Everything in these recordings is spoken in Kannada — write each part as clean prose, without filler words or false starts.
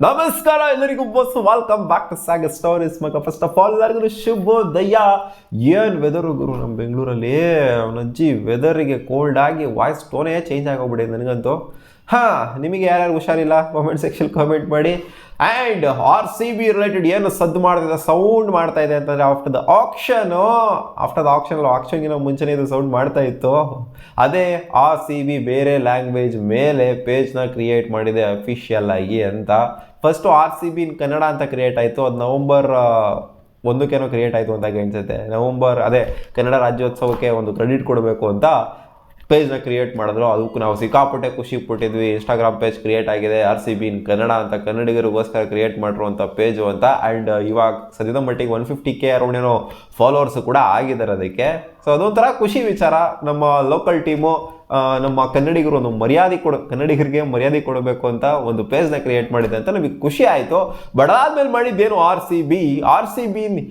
ನಮಸ್ಕಾರ ಎಲ್ಲರಿಗೂ ಬಸ್ welcome back to saga stories ಮಗ. ಫಸ್ಟ್ ಆಫ್ ಆಲ್ ಎಲ್ಲರಿಗೂ ಶುಭೋದಯ. ಏನು ವೆದರು ಗುರು ನಮ್ಮ ಬೆಂಗಳೂರಲ್ಲಿ, ಅವನಜ್ಜಿ ವೆದರಿಗೆ ಕೋಲ್ಡ್ ಆಗಿ ವಾಯ್ಸ್ ಟೋನೇ ಚೇಂಜ್ ಆಗೋಗ್ಬಿಟ್ಟಿದೆ ನನಗಂತೂ. ನಿಮಗೆ ಯಾರ್ಯಾರು ಹುಷಾರಿಲ್ಲ ಕಾಮೆಂಟ್ ಸೆಕ್ಷನ್ ಕಾಮೆಂಟ್ ಮಾಡಿ. ಆ್ಯಂಡ್ RCB ರಿಲೇಟೆಡ್ ಏನು ಸದ್ದು ಮಾಡ್ತಿದೆ, ಸೌಂಡ್ ಮಾಡ್ತಾ ಇದೆ ಅಂತಂದರೆ ಆಫ್ಟರ್ ದ ಆಕ್ಷನ್ಗಿನ ಮುಂಚೆನೇ ಇದು ಸೌಂಡ್ ಮಾಡ್ತಾ ಇತ್ತು. ಅದೇ RCB ಬೇರೆ ಲ್ಯಾಂಗ್ವೇಜ್ ಮೇಲೆ ಪೇಜ್ನ ಕ್ರಿಯೇಟ್ ಮಾಡಿದೆ ಅಫಿಷಿಯಲ್ ಆಗಿ ಅಂತ. ಫಸ್ಟು RCB ಇನ್ ಕನ್ನಡ ಅಂತ ಕ್ರಿಯೇಟ್ ಆಯಿತು. ಅದು ನವಂಬರ್ 1 ಕ್ರಿಯೇಟ್ ಆಯಿತು ಅಂತ ಅನಿಸುತ್ತೆ. ಅದೇ ಕನ್ನಡ ರಾಜ್ಯೋತ್ಸವಕ್ಕೆ ಒಂದು ಕ್ರೆಡಿಟ್ ಕೊಡಬೇಕು ಅಂತ ಪೇಜ್ನ ಕ್ರಿಯೇಟ್ ಮಾಡಿದ್ರು. ಅದಕ್ಕೂ ನಾವು ಸಿಕ್ಕಾಪಟ್ಟೆ ಖುಷಿ ಪಟ್ಟಿದ್ವಿ. ಇನ್ಸ್ಟಾಗ್ರಾಮ್ ಪೇಜ್ ಕ್ರಿಯೇಟ್ ಆಗಿದೆ RCB ಇನ್ ಕನ್ನಡ ಅಂತ, ಕನ್ನಡಿಗರಿಗೋಸ್ಕರ ಕ್ರಿಯೇಟ್ ಮಾಡಿರುವಂಥ ಪೇಜು ಅಂತ. ಆ್ಯಂಡ್ ಇವಾಗ ಸದ್ಯದ ಮಟ್ಟಿಗೆ 150K ಅರೌಂಡ್ ಏನೋ ಫಾಲೋವರ್ಸು ಕೂಡ ಆಗಿದ್ದಾರೆ ಅದಕ್ಕೆ. ಸೊ ಅದೊಂಥರ ಖುಷಿ ವಿಚಾರ. ನಮ್ಮ ಲೋಕಲ್ ಟೀಮು ನಮ್ಮ ಕನ್ನಡಿಗರಿಗೆ ಮರ್ಯಾದೆ ಕೊಡಬೇಕು ಅಂತ ಒಂದು ಪೇಜ್ನ ಕ್ರಿಯೇಟ್ ಮಾಡಿದೆ ಅಂತ ನಮಗೆ ಖುಷಿ ಆಯಿತು. ಬಟ್ ಆದ್ಮೇಲೆ ಮಾಡಿದ್ದೇನು RCB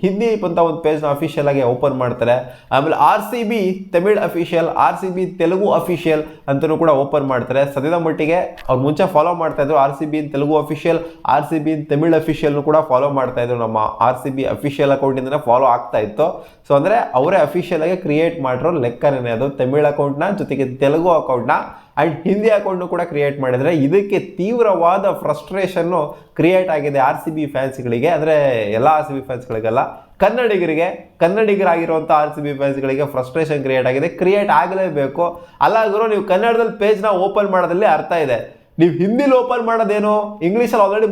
ಹಿಂದಿ ಅಂತ ಒಂದು ಪೇಜ್ನ ಅಫಿಷಿಯಲ್ ಆಗಿ ಓಪನ್ ಮಾಡ್ತಾರೆ. ಆಮೇಲೆ RCB Tamil official, RCB Telugu official ಅಂತಲೂ ಕೂಡ ಓಪನ್ ಮಾಡ್ತಾರೆ. ಸದ್ಯದ ಮಟ್ಟಿಗೆ ಅವ್ರು ಮುಂಚೆ ಫಾಲೋ ಮಾಡ್ತಾ ಇದ್ರು RCB Telugu official, RCB Tamil ಅಫಿಷಿಯಲ್ನು ಕೂಡ ಫಾಲೋ ಮಾಡ್ತಾ ಇದ್ರು. ನಮ್ಮ RCB ಅಫಿಷಿಯಲ್ ಅಕೌಂಟಿಂದ ಫಾಲೋ ಆಗ್ತಾ ಇತ್ತು. ಸೊ ಅಂದರೆ ಅವರೇ ಅಫಿಷಿಯಲ್ ಆಗಿ ಕ್ರಿಯೇಟ್ ಮಾಡಿರೋ ಲೆಕ್ಕನೇ ಅದು. ತಮಿಳ್ ಅಕೌಂಟ್ನ ಜೊತೆಗೆ ತೆಲುಗು ಅಕೌಂಟ್ನ ಆ್ಯಂಡ್ ಹಿಂದಿ ಅಕೌಂಟ್ನು ಕೂಡ ಕ್ರಿಯೇಟ್ ಮಾಡಿದರೆ ಇದಕ್ಕೆ ತೀವ್ರವಾದ ಫ್ರಸ್ಟ್ರೇಷನ್ನು ಕ್ರಿಯೇಟ್ ಆಗಿದೆ RCB ಫ್ಯಾನ್ಸ್ಗಳಿಗೆ. ಅಂದರೆ ಎಲ್ಲ RCB ಫ್ಯಾನ್ಸ್ಗಳಿಗೆಲ್ಲ, ಕನ್ನಡಿಗರಾಗಿರುವಂಥ RCB ಫ್ಯಾನ್ಸ್ಗಳಿಗೆ ಫ್ರಸ್ಟ್ರೇಷನ್ ಕ್ರಿಯೇಟ್ ಆಗಲೇಬೇಕು. ಅಲ್ಲಾದರೂ ನೀವು ಕನ್ನಡದಲ್ಲಿ ಪೇಜ್ನ ಓಪನ್ ಮಾಡೋದ್ರಲ್ಲಿ ಅರ್ಥ ಇದೆ. ನೀವು ಹಿಂದಿಲಿ ಓಪನ್ ಮಾಡೋದೇನು, ಇಂಗ್ಲೀಷಲ್ಲಿ ಆಲ್ರೆಡಿ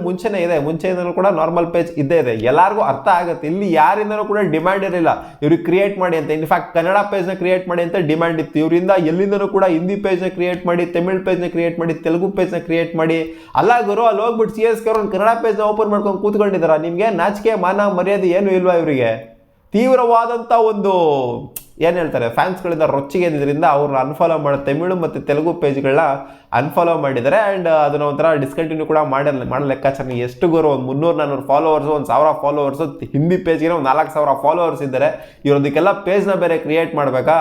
ಮುಂಚೆಯಿಂದನೂ ಕೂಡ ನಾರ್ಮಲ್ ಪೇಜ್ ಇದ್ದೇ ಇದೆ, ಎಲ್ಲರಿಗೂ ಅರ್ಥ ಆಗುತ್ತೆ. ಇಲ್ಲಿ ಯಾರಿಂದನೂ ಕೂಡ ಡಿಮ್ಯಾಂಡ್ ಇರಲಿಲ್ಲ ಇವ್ರಿಗೆ ಕ್ರಿಯೇಟ್ ಮಾಡಿ ಅಂತ. ಇನ್ಫ್ಯಾಕ್ಟ್ ಕನ್ನಡ ಪೇಜ್ನ ಕ್ರಿಯೇಟ್ ಮಾಡಿ ಅಂತ ಡಿಮ್ಯಾಂಡ್ ಇತ್ತು. ಇವರಿಂದ ಎಲ್ಲಿಂದನೂ ಕೂಡ ಹಿಂದಿ ಪೇಜ್ನ ಕ್ರಿಯೇಟ್ ಮಾಡಿ, ತಮಿಳ್ ಪೇಜ್ನ ಕ್ರಿಯೇಟ್ ಮಾಡಿ, ತೆಲುಗು ಪೇಜ್ನ ಕ್ರಿಯೇಟ್ ಮಾಡಿ. ಅಲ್ಲಾಗರು ಅಲ್ಲಿ ಹೋಗ್ಬಿಟ್ಟು CSK ಅವ್ರನ್ನ ಕನ್ನಡ ಪೇಜ್ನ ಓಪನ್ ಮಾಡ್ಕೊಂಡು ಕೂತ್ಕೊಂಡಿದ್ದಾರ. ನಿಮಗೆ ನಾಚಿಕೆ ಮಾನ ಮರ್ಯಾದೆ ಏನು ಇಲ್ವಾ ಇವರಿಗೆ? ತೀವ್ರವಾದಂಥ ಒಂದು ಏನು ಹೇಳ್ತಾರೆ ಫ್ಯಾನ್ಸ್ಗಳಿಂದ ರೊಚ್ಚಿಗೆ ಇದ್ರಿಂದ ಅವ್ರನ್ನ ಅನ್ಫಾಲೋ ಮಾಡಿ ತಮಿಳು ಮತ್ತು ತೆಲುಗು ಪೇಜ್ಗಳನ್ನ ಅನ್ಫಾಲೋ ಮಾಡಿದ್ದಾರೆ. ಆ್ಯಂಡ್ ಅದನ್ನ ಒಂಥರ ಡಿಸ್ಕಂಟಿನ್ಯೂ ಕೂಡ ಮಾಡೋ ಲೆಕ್ಕಾಚಾರ. ಎಷ್ಟು ಗುರು, ಒಂದು 300-400 ಫಾಲೋವರ್ಸು, 1000 ಫಾಲೋವರ್ಸು, ಹಿಂದಿ ಪೇಜ್ಗೆ ಒಂದು 4000 ಫಾಲೋವರ್ಸ್ ಇದ್ದಾರೆ. ಇವರದಕ್ಕೆಲ್ಲ ಪೇಜ್ನ ಬೇರೆ ಕ್ರಿಯೇಟ್ ಮಾಡಬೇಕಾ?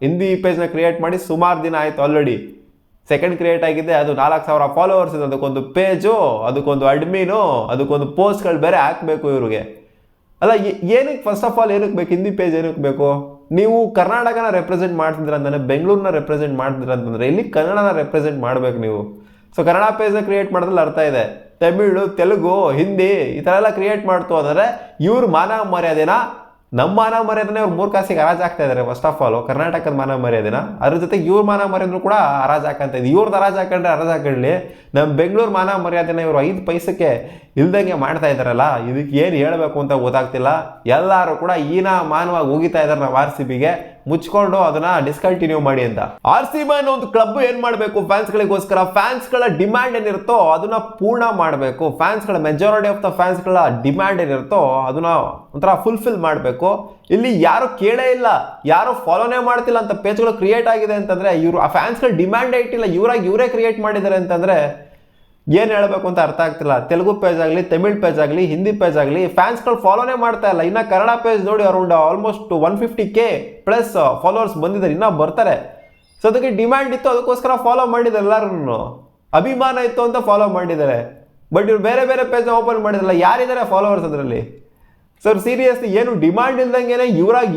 ಹಿಂದಿ ಪೇಜ್ನ ಕ್ರಿಯೇಟ್ ಮಾಡಿ ಸುಮಾರು ದಿನ ಆಯಿತು. ಆಲ್ರೆಡಿ ಸೆಕೆಂಡ್ ಕ್ರಿಯೇಟ್ ಆಗಿದೆ, ಅದು 4000 ಫಾಲೋವರ್ಸ್ ಇದೆ. ಅದಕ್ಕೊಂದು ಪೇಜು, ಅದಕ್ಕೊಂದು ಅಡ್ಮಿನು, ಅದಕ್ಕೊಂದು ಪೋಸ್ಟ್ಗಳು ಬೇರೆ ಹಾಕಬೇಕು ಇವ್ರಿಗೆ. ಅಲ್ಲ ಏನಕ್ಕೆ ಫಸ್ಟ್ ಆಫ್ ಆಲ್ ಏನಕ್ಕೆ ಬೇಕು ಹಿಂದಿ ಪೇಜ್? ಏನಕ್ಕೆ ಬೇಕು? ನೀವು ಕರ್ನಾಟಕನ ರೆಪ್ರೆಸೆಂಟ್ ಮಾಡ್ತಿದ್ರ ಅಂತಂದರೆ, ಬೆಂಗಳೂರನ್ನ ರೆಪ್ರೆಸೆಂಟ್ ಮಾಡ್ತಿದ್ರ ಅಂತಂದರೆ ಇಲ್ಲಿ ಕನ್ನಡನ ರೆಪ್ರೆಸೆಂಟ್ ಮಾಡಬೇಕು ನೀವು. ಸೊ ಕನ್ನಡ ಪೇಜ್ನ ಕ್ರಿಯೇಟ್ ಮಾಡೋದ್ರಲ್ಲಿ ಅರ್ಥ ಇದೆ. ತಮಿಳು, ತೆಲುಗು, ಹಿಂದಿ ಈ ಥರ ಎಲ್ಲ ಕ್ರಿಯೇಟ್ ಮಾಡ್ತು ಅಂದರೆ ಇವ್ರ ಮಾನ ಮರ್ಯಾದೆನ, ನಮ್ಮ ಮಾನ ಮರ್ಯಾದೆನೇ ಅವ್ರು 3 ಕಾಸಿಗೆ ಹರಾಜಾಗ್ತಾ ಇದ್ದಾರೆ. ಫಸ್ಟ್ ಆಫ್ ಆಲ್ ಕರ್ನಾಟಕದ ಮಾನ ಮರ್ಯಾದೆನ, ಅದ್ರ ಜೊತೆಗೆ ಇವ್ರ ಮಾನ ಮರ್ಯಾದೆನೂ ಕೂಡ ಹರಾಜ್ ಹಾಕಂತ ಇದೆ. ಇವ್ರದ್ದು ಹರಾಜ್ ಹಾಕೊಳ್ಳಿ, ನಮ್ಮ ಬೆಂಗಳೂರು ಮಾನ ಮರ್ಯಾದೆನ ಇವರು 5 ಪೈಸಕ್ಕೆ ಇಲ್ದಂಗೆ ಮಾಡ್ತಾ ಇದ್ದಾರಲ್ಲ, ಇದಕ್ಕೆ ಏನು ಹೇಳಬೇಕು ಅಂತ ಗೊತ್ತಾಗ್ತಿಲ್ಲ. ಎಲ್ಲರೂ ಕೂಡ ಮಾನವಾಗಿ ಹೋಗಿತಾ ಇದ್ದಾರೆ ನಾವು RCBಗೆ. ಮುಚ್ಕೊಂಡು ಅದನ್ನ ಡಿಸ್ಕಂಟಿನ್ಯೂ ಮಾಡಿ ಅಂತ. RCB ಅನ್ನೋ ಒಂದು ಕ್ಲಬ್ ಏನ್ ಮಾಡಬೇಕು ಫ್ಯಾನ್ಸ್ಗಳಿಗೋಸ್ಕರ, ಫ್ಯಾನ್ಸ್ಗಳ ಡಿಮ್ಯಾಂಡ್ ಏನಿರುತ್ತೋ ಅದನ್ನ ಪೂರ್ಣ ಮಾಡಬೇಕು. ಫ್ಯಾನ್ಸ್ಗಳ ಮೆಜಾರಿಟಿ ಆಫ್ ದ ಫ್ಯಾನ್ಸ್ಗಳ ಡಿಮ್ಯಾಂಡ್ ಏನಿರುತ್ತೋ ಅದನ್ನ ಒಂಥರ ಫುಲ್ಫಿಲ್ ಮಾಡಬೇಕು. ಇಲ್ಲಿ ಯಾರು ಕೇಳೇ ಇಲ್ಲ, ಯಾರು ಫಾಲೋನೇ ಮಾಡ್ತಿಲ್ಲ ಅಂತ ಪೇಜ್ಗಳು ಕ್ರಿಯೇಟ್ ಆಗಿದೆ ಅಂತಂದ್ರೆ ಇವರು ಆ ಫ್ಯಾನ್ಸ್ಗಳ ಡಿಮ್ಯಾಂಡೇ ಇಟ್ಟಿಲ್ಲ, ಇವರೇ ಕ್ರಿಯೇಟ್ ಮಾಡಿದ್ದಾರೆ ಅಂತಂದ್ರೆ ಏನು ಹೇಳಬೇಕು ಅಂತ ಅರ್ಥ ಆಗ್ತಿಲ್ಲ. ತೆಲುಗು ಪೇಜ್ ಆಗಲಿ, ತಮಿಳ್ ಪೇಜ್ ಆಗಲಿ, ಹಿಂದಿ ಪೇಜ್ ಆಗಲಿ ಫ್ಯಾನ್ಸ್ಗಳು ಫಾಲೋನೇ ಮಾಡ್ತಾ ಇಲ್ಲ. ಇನ್ನು ಕನ್ನಡ ಪೇಜ್ ನೋಡಿ around almost 150K plus followers ಬಂದಿದ್ದಾರೆ, ಇನ್ನೂ ಬರ್ತಾರೆ. ಸೊ ಅದಕ್ಕೆ ಡಿಮ್ಯಾಂಡ್ ಇತ್ತು, ಅದಕ್ಕೋಸ್ಕರ ಫಾಲೋ ಮಾಡಿದ್ದಾರೆ. ಎಲ್ಲರೂ ಅಭಿಮಾನ ಇತ್ತು ಅಂತ ಫಾಲೋ ಮಾಡಿದ್ದಾರೆ. ಬಟ್ ಇವ್ರು ಬೇರೆ ಪೇಜ್ನ ಓಪನ್ ಮಾಡಿದ್ರಲ್ಲ, ಯಾರಿದ್ದಾರೆ ಫಾಲೋವರ್ಸ್ ಅದರಲ್ಲಿ? ಸರ್ ಸೀರಿಯಸ್ಲಿ ಏನು ಡಿಮ್ಯಾಂಡ್ ಇಲ್ದಂಗೆ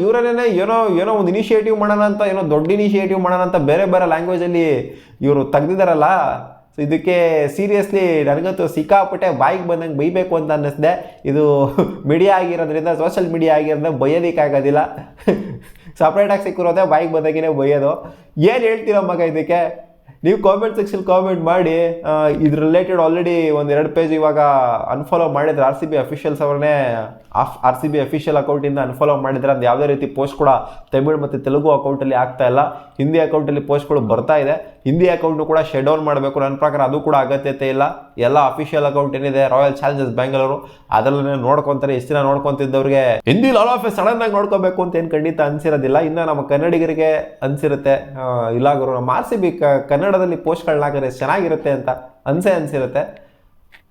ಇವರನ್ನೇ ಏನೋ ಒಂದು ಇನಿಷಿಯೇಟಿವ್ ಮಾಡೋಣ ಅಂತ, ಏನೋ ದೊಡ್ಡ ಇನಿಷಿಯೇಟಿವ್ ಮಾಡೋಣ ಅಂತ ಬೇರೆ ಲ್ಯಾಂಗ್ವೇಜಲ್ಲಿ ಇವರು ತೆಗ್ದಿದ್ದಾರಲ್ಲ. ಸೊ ಇದಕ್ಕೆ ಸೀರಿಯಸ್ಲಿ ನನಗಂತೂ ಸಿಕ್ಕಾಪಟ್ಟೆ ಬಾಯಿಗೆ ಬಂದಂಗೆ ಬೈಬೇಕು ಅಂತ ಅನ್ನಿಸ್ದೆ. ಇದು ಮೀಡಿಯಾ ಆಗಿರೋದ್ರಿಂದ, ಸೋಷಲ್ ಮೀಡಿಯಾ ಆಗಿರೋದ್ರಿಂದ ಬೈಯೋದಕ್ಕಾಗೋದಿಲ್ಲ. ಸಪ್ರೇಟಾಗಿ ಸಿಕ್ಕಿರೋದೇ ಬಾಯಿಗೆ ಬಂದಾಗೇ ಬೈಯೋದು. ಏನು ಹೇಳ್ತೀರ ಮಗ ಇದಕ್ಕೆ? ನೀವು ಕಾಮೆಂಟ್ ಸೆಕ್ಷನ್ ಕಾಮೆಂಟ್ ಮಾಡಿ. ಇದ್ರ ರಿಲೇಟೆಡ್ ಆಲ್ರೆಡಿ 1-2 ಪೇಜ್ ಇವಾಗ ಅನ್ಫಾಲೋ ಮಾಡಿದ್ರೆ RCB ಅಫಿಷಿಯಲ್ಸ್ ಅವ್ರನ್ನೇ RCB ಅಫಿಷಿಯಲ್ ಅಕೌಂಟಿಂದ ಅನ್ಫಾಲೋ ಮಾಡಿದ್ರೆ. ಅದು ಯಾವುದೇ ರೀತಿ ಪೋಸ್ಟ್ ಕೂಡ ತಮಿಳು ಮತ್ತು ತೆಲುಗು ಅಕೌಂಟಲ್ಲಿ ಆಗ್ತಾ ಇಲ್ಲ. ಹಿಂದಿ ಅಕೌಂಟಲ್ಲಿ ಪೋಸ್ಟ್ಗಳು ಬರ್ತಾ ಇದೆ. ಹಿಂದಿ ಅಕೌಂಟ್ನು ಕೂಡ ಶಟ್ ಡೌನ್ ಮಾಡಬೇಕು. ನನ್ನ ಪ್ರಕಾರ ಅದು ಕೂಡ ಅಗತ್ಯತೆ ಇಲ್ಲ. ಎಲ್ಲ ಅಫಿಷಿಯಲ್ ಅಕೌಂಟ್ ಏನಿದೆ ರಾಯಲ್ ಚಾಲೆಂಜರ್ಸ್ ಬೆಂಗಳೂರು ಅದರಲ್ಲೇ ನೋಡ್ಕೊತಾರೆ. ಎಷ್ಟು ದಿನ ನೋಡ್ಕೊತಿದ್ದವ್ರಿಗೆ ಹಿಂದಿ ಆಲ್ ಆಫ್ ಸಡನ್ ಆಗಿ ನೋಡ್ಕೋಬೇಕು ಅಂತ ಏನು ಖಂಡಿತ ಅನ್ಸಿರೋದಿಲ್ಲ. ಇನ್ನು ನಮ್ಮ ಕನ್ನಡಿಗರಿಗೆ ಅನ್ಸಿರುತ್ತೆ, ಇಲ್ಲ ಗುರು ನಮ್ಮ RCB ಕನ್ನಡದಲ್ಲಿ ಪೋಸ್ಟ್ಗಳನ್ನ ಹಾಕಿದ್ರೆ ಚೆನ್ನಾಗಿರುತ್ತೆ ಅಂತ ಅನ್ಸಿರುತ್ತೆ.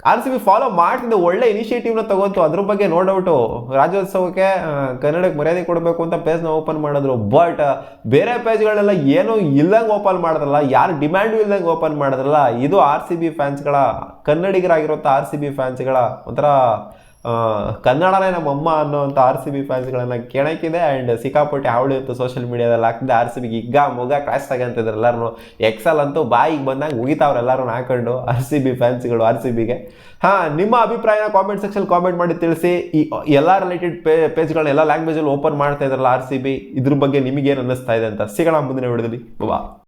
ಆರ್ ಸಿ ಬಿ ಫಾಲೋ ಮಾಡ್ತಿದ್ದೆ, ಒಳ್ಳೆ ಇನಿಷಿಯೇಟಿವ್ನ ತಗೊಂತು, ಅದ್ರ ಬಗ್ಗೆ ನೋ ಡೌಟು. ರಾಜ್ಯೋತ್ಸವಕ್ಕೆ ಕನ್ನಡಕ್ಕೆ ಮರ್ಯಾದೆ ಕೊಡಬೇಕು ಅಂತ ಪೇಜ್ನ ಓಪನ್ ಮಾಡಿದ್ರು. ಬಟ್ ಬೇರೆ ಪೇಜ್ಗಳೆಲ್ಲ ಏನೂ ಇಲ್ದಂಗೆ ಓಪನ್ ಮಾಡಿದ್ರಲ್ಲ, ಯಾರು ಡಿಮ್ಯಾಂಡು ಇಲ್ದಂಗೆ ಓಪನ್ ಮಾಡಿದ್ರಲ್ಲ, ಇದು ಆರ್ ಸಿ ಬಿ ಫ್ಯಾನ್ಸ್ಗಳ, ಕನ್ನಡಿಗರಾಗಿರುವಂಥ ಆರ್ ಸಿ ಬಿ ಫ್ಯಾನ್ಸ್ಗಳ ಒಂಥರ ಕನ್ನಡನೇ ನಮ್ಮಮ್ಮ ಅನ್ನೋಂಥ ಆರ್ ಸಿ ಬಿ ಫ್ಯಾನ್ಸ್ಗಳನ್ನ ಕೆಣಕಿದೆ. ಆ್ಯಂಡ್ ಸಿಕ್ಕಾಪಟ್ಟೆ ಹಾವಳಿ ಇತ್ತು ಸೋಷಿಯಲ್ ಮೀಡಿಯಾದಲ್ಲಿ ಹಾಕಿದೆ. ಆರ್ ಸಿ ಬಿಗೆ ಹಿಗ್ಗ ಮೊಗ ಕ್ಲಾಸ್ ತಗೊಂತಿದ್ರು ಎಲ್ಲರೂ. ಎಕ್ಸಲ್ ಅಂತೂ ಬಾಯಿಗೆ ಬಂದಾಗ ಮುಗಿತಾವ್ರು ಎಲ್ಲರೂ ಹಾಕೊಂಡು ಆರ್ ಸಿ ಬಿ ಫ್ಯಾನ್ಸ್ಗಳು ಆರ್ ಸಿ ಬಿಗೆ. ನಿಮ್ಮ ಅಭಿಪ್ರಾಯನ ಕಾಮೆಂಟ್ ಸೆಕ್ಷನ್ ಕಾಮೆಂಟ್ ಮಾಡಿ ತಿಳಿಸಿ. ಈ ಎಲ್ಲ ರಿಲೇಟೆಡ್ ಪೇಜ್ಗಳನ್ನ ಎಲ್ಲ ಲ್ಯಾಂಗ್ವೇಜಲ್ಲಿ ಓಪನ್ ಮಾಡ್ತಾ ಇದ್ರಲ್ಲ ಆರ್ ಸಿ ಬಿ, ಇದ್ರ ಬಗ್ಗೆ ನಿಮಗೇನು ಅನ್ನಿಸ್ತಾ ಇದೆ ಅಂತ. ಸಿಗೋಣ ಮುಂದಿನ ವಿಡಿಯೋದಲ್ಲಿ. ಬಾ.